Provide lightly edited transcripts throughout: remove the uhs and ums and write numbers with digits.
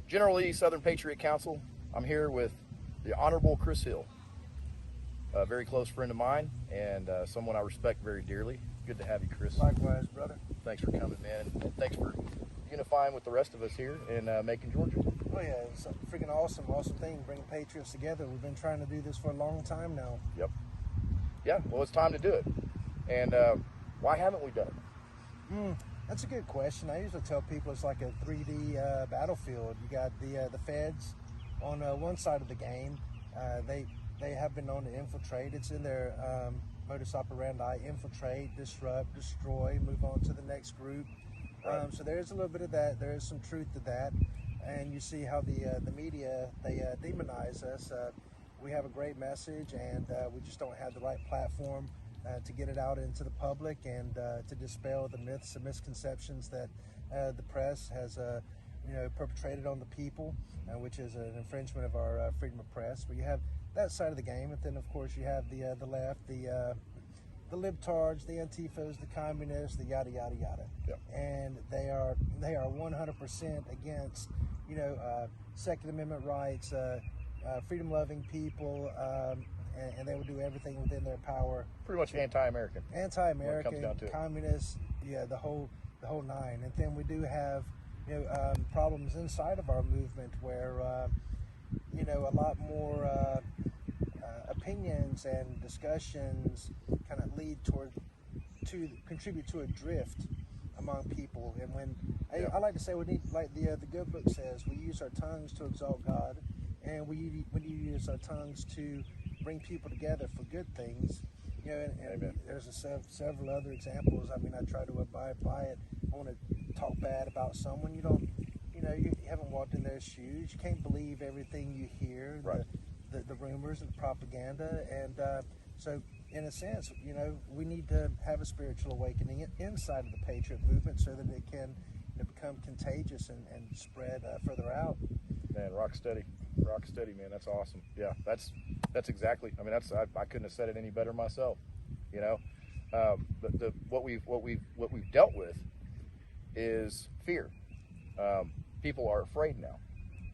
General Lee, Southern Patriot Council. I'm here with the Honorable Chris Hill, a very close friend of mine and someone I respect very dearly. Good to have you, Chris. Likewise, brother. Thanks for coming, man, and thanks for unifying with the rest of us here in Macon, Georgia. Oh yeah, it's a freaking awesome thing, bringing patriots together. We've been trying to do this for a long time now. Yep. Yeah, well, it's time to do it. And why haven't we done it? That's a good question. I usually tell people it's like a 3D battlefield. You got the feds on one side of the game. They have been known to infiltrate. It's in their modus operandi: infiltrate, disrupt, destroy, move on to the next group. Right. So there is a little bit of that. There is some truth to that. And you see how the media, they demonize us. We have a great message, and we just don't have the right platform to get it out into the public and to dispel the myths and misconceptions that the press has perpetrated on the people, which is an infringement of our freedom of press. But you have that side of the game, and then of course you have the left, the libtards, the antifas, the communists, the yada yada yada. Yep. And they are 100% against Second Amendment rights, freedom-loving people, and they will do everything within their power. Pretty much anti-American. Anti-American, communist, yeah, the whole nine. And then we do have problems inside of our movement where a lot more opinions and discussions kind of lead to contribute to a drift among people. And when I like to say, we need, like the good book says, we use our tongues to exalt God, and we use our tongues to bring people together for good things. And there's several other examples. I mean, I try to abide by it. I want to talk bad about someone. You haven't walked in their shoes. You can't believe everything you hear, right. the rumors and the propaganda. And so, in a sense, we need to have a spiritual awakening inside of the Patriot movement so that it can become contagious and spread further out. Man, rock steady, man. That's awesome. Yeah, that's exactly. I mean, I couldn't have said it any better myself. What we've dealt with is fear. People are afraid now.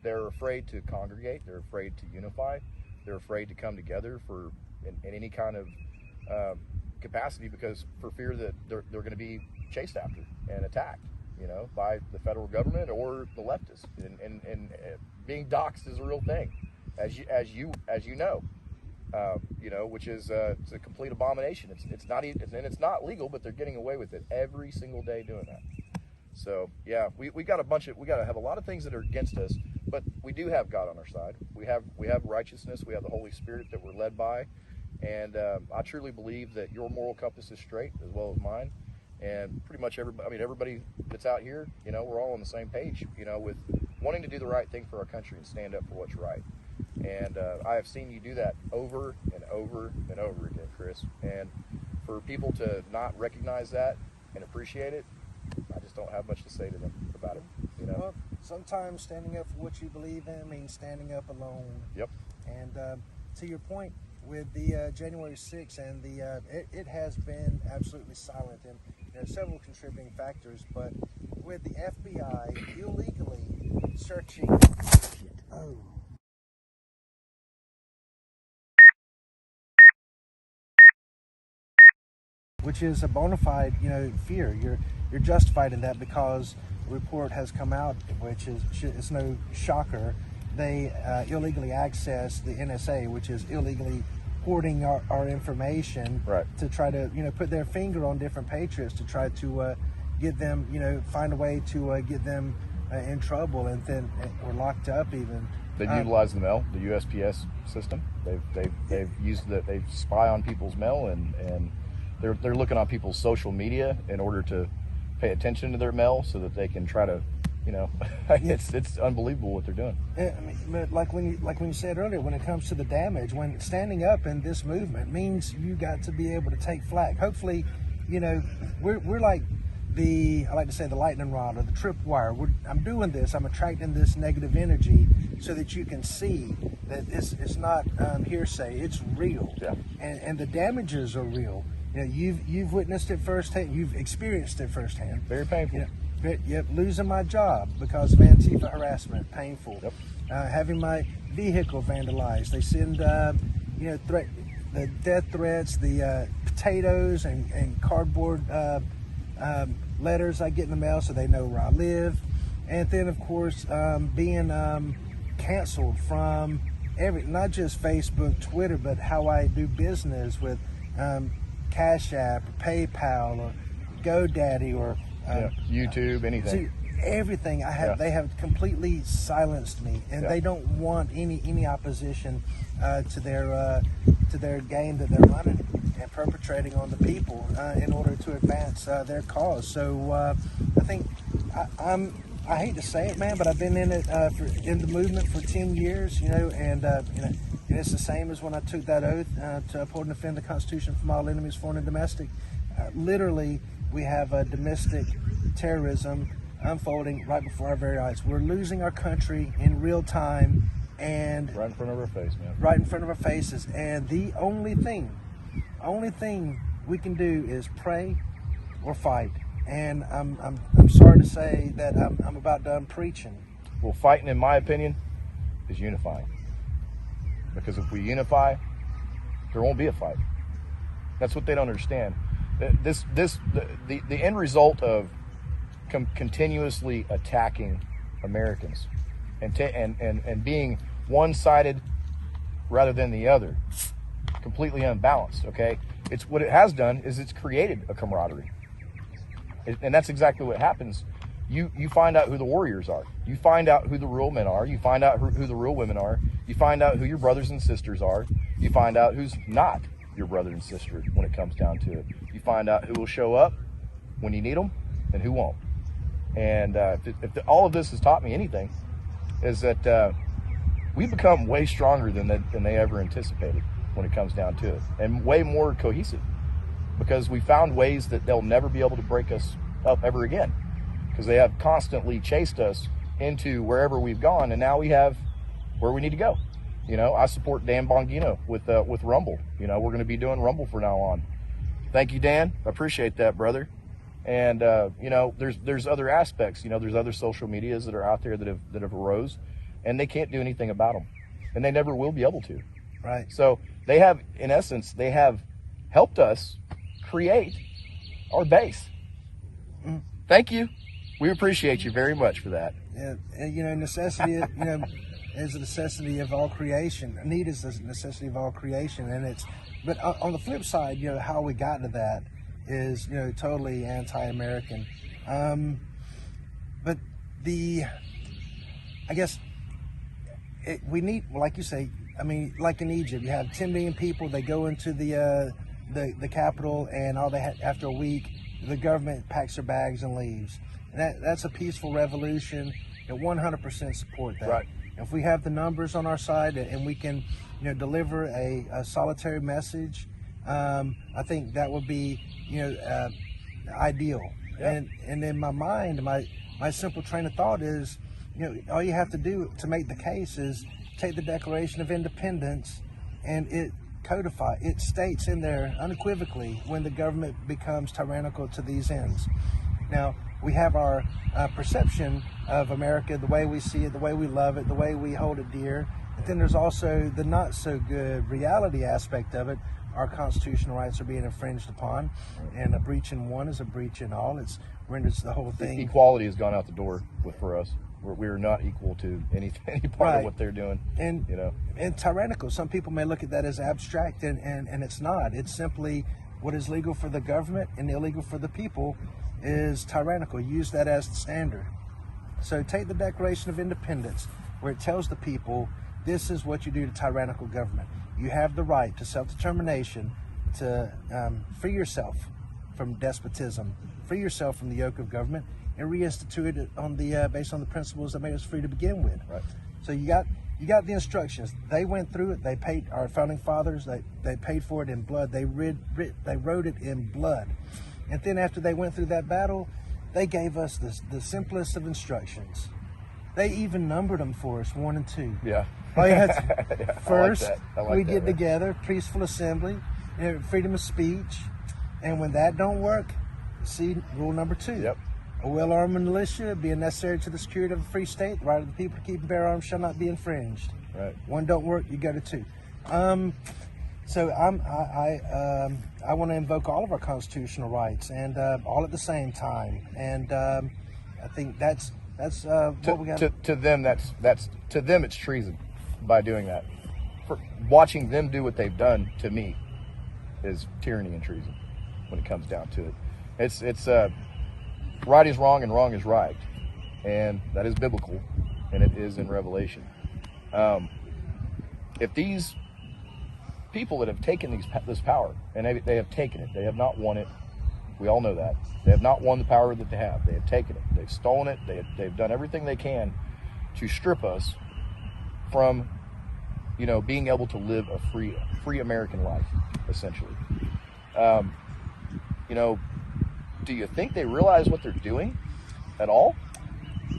They're afraid to congregate. They're afraid to unify. They're afraid to come together in any kind of capacity, because for fear that they're going to be chased after and attacked, by the federal government or the leftists. And being doxxed is a real thing, as you know, which is it's a complete abomination. It's not legal, but they're getting away with it every single day doing that. So yeah, we got to have a lot of things that are against us, but we do have God on our side. We have righteousness. We have the Holy Spirit that we're led by, and I truly believe that your moral compass is straight as well as mine. And pretty much everybody that's out here, we're all on the same page, with wanting to do the right thing for our country and stand up for what's right. And I have seen you do that over and over and over again, Chris. And for people to not recognize that and appreciate it, I just don't have much to say to them about it. Well, sometimes standing up for what you believe in means standing up alone. Yep. And to your point with the January 6th, and it has been absolutely silent, and there are several contributing factors, but with the FBI illegally searching which is a bona fide, fear. You're justified in that because a report has come out, which is it's no shocker. They illegally access the NSA, which is illegally hoarding our information, right, to try to put their finger on different patriots to try to get them, find a way to get them in trouble, and then or locked up even. They utilize the mail, the USPS system. They've used that. They spy on people's mail, and they're looking on people's social media in order to pay attention to their mail so that they can try to, it's unbelievable what they're doing. But like when you said earlier, when it comes to the damage, when standing up in this movement means you got to be able to take flack. Hopefully, we're like I like to say the lightning rod or the tripwire. I'm doing this. I'm attracting this negative energy so that you can see that it's not hearsay. It's real. Yeah. And the damages are real. You've witnessed it firsthand. You've experienced it firsthand. Very painful. Yep, losing my job because of Antifa harassment, painful. Yep. Having my vehicle vandalized. They send, the death threats, the potatoes and cardboard letters I get in the mail so they know where I live. And then, of course, being canceled from not just Facebook, Twitter, but how I do business with Cash App, or PayPal, or GoDaddy, or YouTube, anything. Everything I have, they have completely silenced me, and they don't want any opposition to their game that they're running and perpetrating on the people in order to advance their cause. So I think I hate to say it, man, but I've been in it in the movement for 10 years, and it's the same as when I took that oath to uphold and defend the Constitution from all enemies, foreign and domestic. Literally, we have domestic terrorism unfolding right before our very eyes. We're losing our country in real time, and right in front of our face, man. Right in front of our faces. And the only thing we can do is pray or fight. And I'm sorry to say that I'm about done preaching. Well, fighting, in my opinion, is unifying. Because if we unify, there won't be a fight. That's what they don't understand. The end result of continuously attacking Americans and being one-sided rather than the other, completely unbalanced. Okay, it's what it has done is it's created a camaraderie, and that's exactly what happens. You find out who the warriors are. You find out who the real men are. You find out who the real women are. You find out who your brothers and sisters are. You find out who's not your brother and sister when it comes down to it. You find out who will show up when you need them and who won't. And if all of this has taught me anything, is that we become way stronger than they ever anticipated when it comes down to it, and way more cohesive, because we found ways that they'll never be able to break us up ever again, because they have constantly chased us into wherever we've gone, and now we have where we need to go. I support Dan Bongino with Rumble. We're going to be doing Rumble from now on. Thank you, Dan. I appreciate that, brother. And there's other aspects. There's other social medias that are out there that have arose, and they can't do anything about them, and they never will be able to. Right. So they have, in essence, helped us create our base. Thank you. We appreciate you very much for that. Yeah, necessity. Is a necessity of all creation. Need is a necessity of all creation, but on the flip side, how we got to that is totally anti-American. But I guess we need, like you say, like in Egypt, you have 10 million people. They go into the capital, and after a week, the government packs their bags and leaves. And that's a peaceful revolution. 100% support that. Right. If we have the numbers on our side and we can, deliver a solitary message, I think that would be, ideal. Yep. And in my mind, my simple train of thought is, all you have to do to make the case is take the Declaration of Independence, and it states in there unequivocally when the government becomes tyrannical to these ends. Now, we have our perception of America, the way we see it, the way we love it, the way we hold it dear. But then there's also the not so good reality aspect of it. Our constitutional rights are being infringed upon, and a breach in one is a breach in all. It renders the whole thing. Equality has gone out the door for us. We're not equal to any part of what they're doing. And and tyrannical. Some people may look at that as abstract, and it's not. It's simply what is legal for the government and illegal for the people is tyrannical. Use that as the standard. So take the Declaration of Independence, where it tells the people, this is what you do to tyrannical government. You have the right to self-determination, to free yourself from despotism, free yourself from the yoke of government, and reinstitute it on based on the principles that made us free to begin with. Right. So you got the instructions. They went through it. They paid, our founding fathers, they paid for it in blood. They wrote it in blood. And then after they went through that battle, they gave us the simplest of instructions. They even numbered them for us, 1 and 2. Yeah. All you had to, first, we get get together, peaceful assembly, freedom of speech. And when that don't work, see rule number 2. Yep. A well-armed militia being necessary to the security of a free state. The right of the people to keep and bear arms shall not be infringed. Right. One don't work, you go to two. So I want to invoke all of our constitutional rights, and all at the same time. And I think that's what we got. To them, that's to them it's treason by doing that. For watching them do what they've done to me is tyranny and treason. When it comes down to it, it's right is wrong and wrong is right, and that is biblical, and it is in Revelation. If these people that have taken this power, and they have taken it, they have not won it. We all know that. They have not won the power that they have. They have taken it. They've stolen it. They've done everything they can to strip us from, being able to live a free American life, essentially. Do you think they realize what they're doing at all?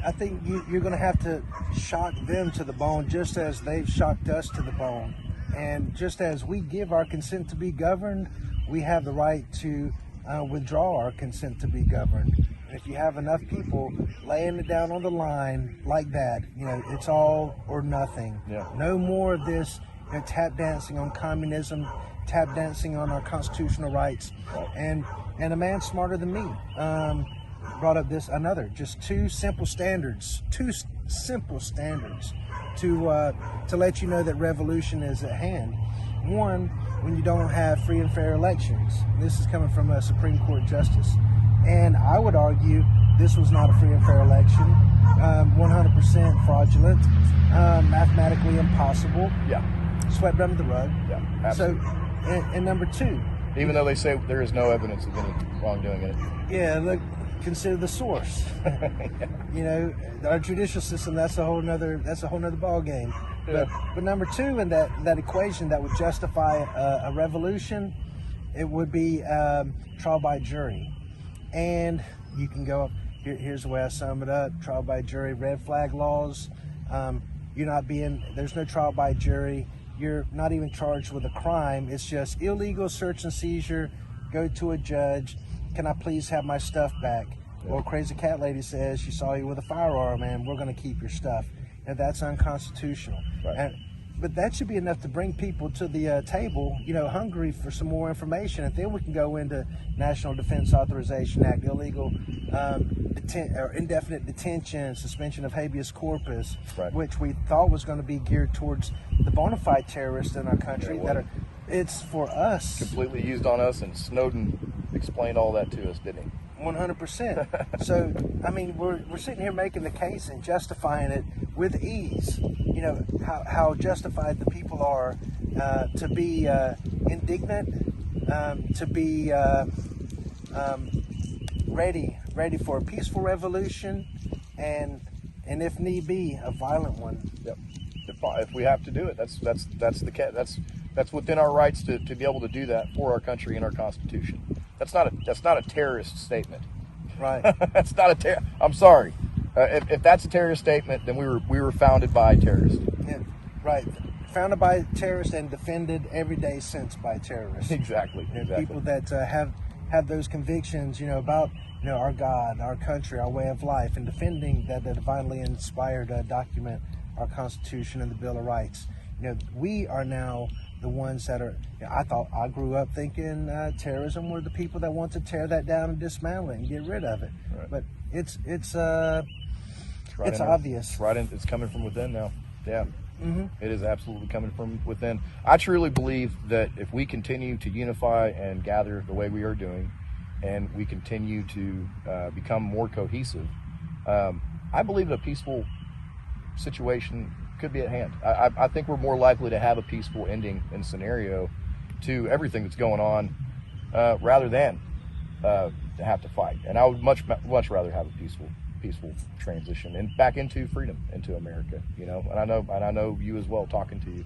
I think you're going to have to shock them to the bone, just as they've shocked us to the bone. And just as we give our consent to be governed, we have the right to withdraw our consent to be governed. And if you have enough people laying it down on the line like that, it's all or nothing. Yeah. No more of this tap dancing on communism, tap dancing on our constitutional rights. And a man smarter than me brought up just two simple standards to let you know that revolution is at hand. One, when you don't have free and fair elections. This is coming from a Supreme Court justice. And I would argue this was not a free and fair election, 100% fraudulent, mathematically impossible. Yeah. Swept under the rug. Yeah, absolutely. So, and number two. Even though they say there is no evidence of any wrongdoing in it. Yeah, look, consider the source. Yeah. Our judicial system, that's a whole nother ball game. Yeah. But number two in that equation that would justify a revolution, it would be trial by jury. And you can go up, here's the way I sum it up: trial by jury, red flag laws. There's no trial by jury. You're not even charged with a crime. It's just illegal search and seizure. Go to a judge. Can I please have my stuff back? Yeah. Or crazy cat lady says she saw you with a firearm and we're going to keep your stuff. And that's unconstitutional. Right. But that should be enough to bring people to the table, hungry for some more information. And then we can go into National Defense Authorization Act, illegal or indefinite detention, suspension of habeas corpus, right, which we thought was going to be geared towards the bona fide terrorists in our country. It's for us. Completely used on us, and Snowden explained all that to us, didn't he? 100%. So, we're sitting here making the case and justifying it with ease. How justified the people are to be indignant, to be ready for a peaceful revolution, and if need be, a violent one. Yep. If we have to do it, that's within our rights to be able to do that for our country and our Constitution. That's not a terrorist statement. Right. That's not a I'm sorry. If that's a terrorist statement, then we were founded by terrorists. Yeah, right. Founded by terrorists and defended every day since by terrorists. Exactly. People that have those convictions, about our God, our country, our way of life, and defending that divinely inspired document, our Constitution and the Bill of Rights. We are now the ones that are. I grew up thinking terrorism were the people that want to tear that down and dismantle it and get rid of it. Right. But it's right obvious. It's coming from within now. Yeah. Mm-hmm. It is absolutely coming from within. I truly believe that if we continue to unify and gather the way we are doing, and we continue to become more cohesive, I believe a peaceful situation could be at hand. I think we're more likely to have a peaceful ending and scenario to everything that's going on, rather than to have to fight. And I would much rather have a peaceful transition and back into freedom, into America. And I know you as well. Talking to you,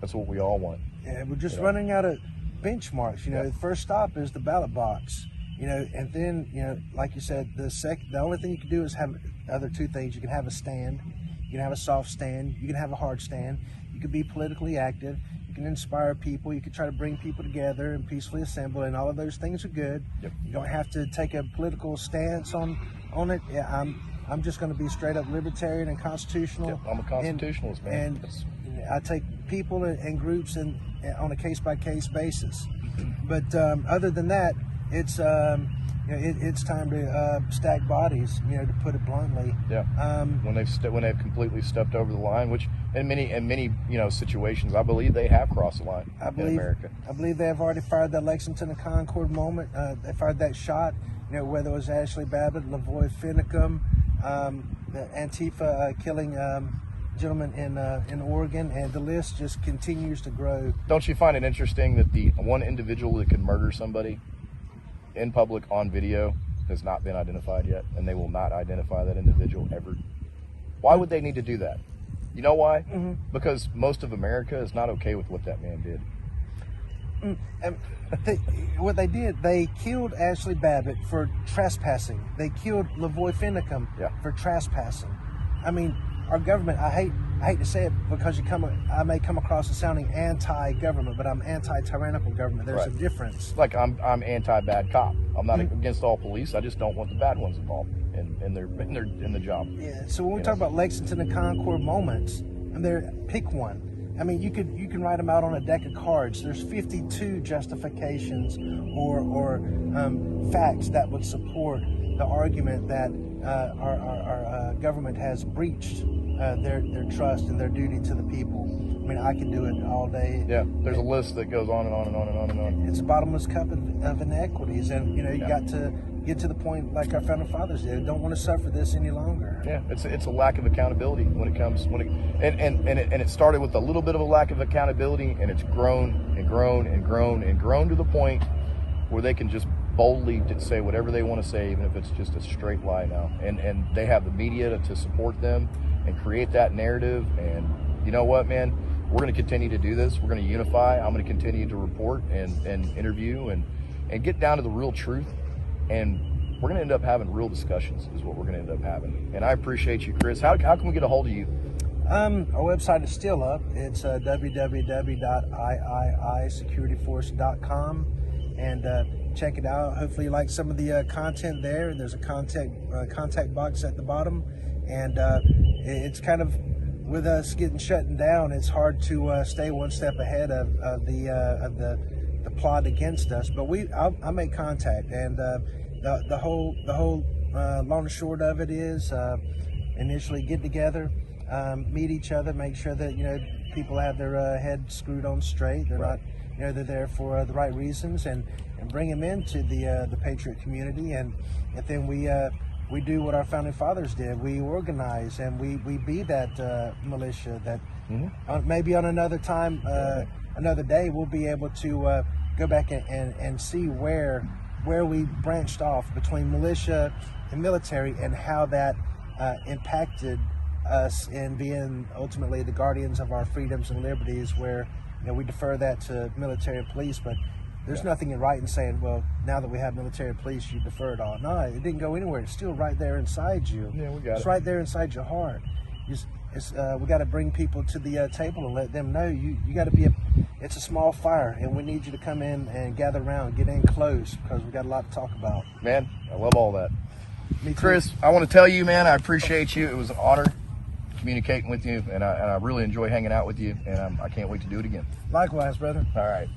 that's what we all want. Yeah, we're just running out of benchmarks. The first stop is the ballot box. And then like you said, the only thing you can do is have other two things. You can have a stand. You can have a soft stand. You can have a hard stand. You can be politically active. You can inspire people. You can try to bring people together and peacefully assemble, and all of those things are good. Yep. You don't have to take a political stance on it. Yeah, I'm just going to be straight up libertarian and constitutional. Yep, I'm a constitutionalist, man. And I take people and groups on a case-by-case basis. But other than that, it's it's time to stack bodies, to put it bluntly. Yeah. When they've completely stepped over the line, which in many situations, I believe they have crossed the line in America. I believe they have already fired that Lexington and Concord moment. They fired that shot. Whether it was Ashley Babbitt, Lavoy Finicum, the Antifa killing gentleman in Oregon, and the list just continues to grow. Don't you find it interesting that the one individual that can murder somebody in public on video has not been identified yet, and they will not identify that individual ever? Why would they need to do that? You know why? Mm-hmm. Because most of America is not okay with what that man did. What they did, they killed Ashley Babbitt for trespassing. They killed Lavoy Finicum for trespassing. I mean, our government, I hate to say it because I may come across as sounding anti-government, but I'm anti-tyrannical government. There's a difference. Like I'm anti-bad cop. I'm not against all police. I just don't want the bad ones involved in the job. Yeah. So when we talk about Lexington and Concord moments, pick one. I mean, you can write them out on a deck of cards. There's 52 justifications or facts that would support the argument that our government has breached their trust and their duty to the people. I mean, I can do it all day. Yeah, there's a list that goes on and on and on and on and on. It's a bottomless cup of inequities, and you got to get to the point like our founding fathers did. Don't want to suffer this any longer. Yeah, it's a lack of accountability and it started with a little bit of a lack of accountability, and it's grown and grown and grown and grown to the point where they can just boldly say whatever they want to say, even if it's just a straight lie now. And they have the media to support them and create that narrative. And you know what, man? We're going to continue to do this. We're going to unify. I'm going to continue to report and interview and get down to the real truth. And we're going to end up having real discussions is what we're going to end up having. And I appreciate you, Chris. How can we get a hold of you? Our website is still up. It's www.iiisecurityforce.com, and check it out. Hopefully you like some of the content there. There's a contact box at the bottom, and it's kind of, with us getting shut down, it's hard to stay one step ahead of the plot against us. But I make contact, and the whole long and short of it is initially get together, meet each other, make sure that people have their head screwed on straight. They're not, they're there for the right reasons, and bring them into the Patriot community, and then we do what our founding fathers did. We organize, and we be that militia that maybe on another time, another day, we'll be able to go back and see where we branched off between militia and military, and how that impacted us in being ultimately the guardians of our freedoms and liberties, where we defer that to military and police. But there's nothing in writing saying, well, now that we have military and police, you defer it all. No, it didn't go anywhere. It's still right there inside you. Yeah, we got it's right there inside your heart. We got to bring people to the table and let them know you got to be it's a small fire, and we need you to come in and gather around, get in close, because we got a lot to talk about. Man, I love all that. Me too. Chris, I want to tell you, man, I appreciate you. It was an honor communicating with you, and I really enjoy hanging out with you, and I can't wait to do it again. Likewise, brother. All right.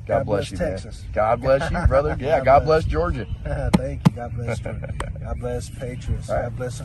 God bless you, Texas. man. God bless you, brother. Yeah, God bless Georgia. Thank you. God bless Georgia. God bless Patriots. Right. God bless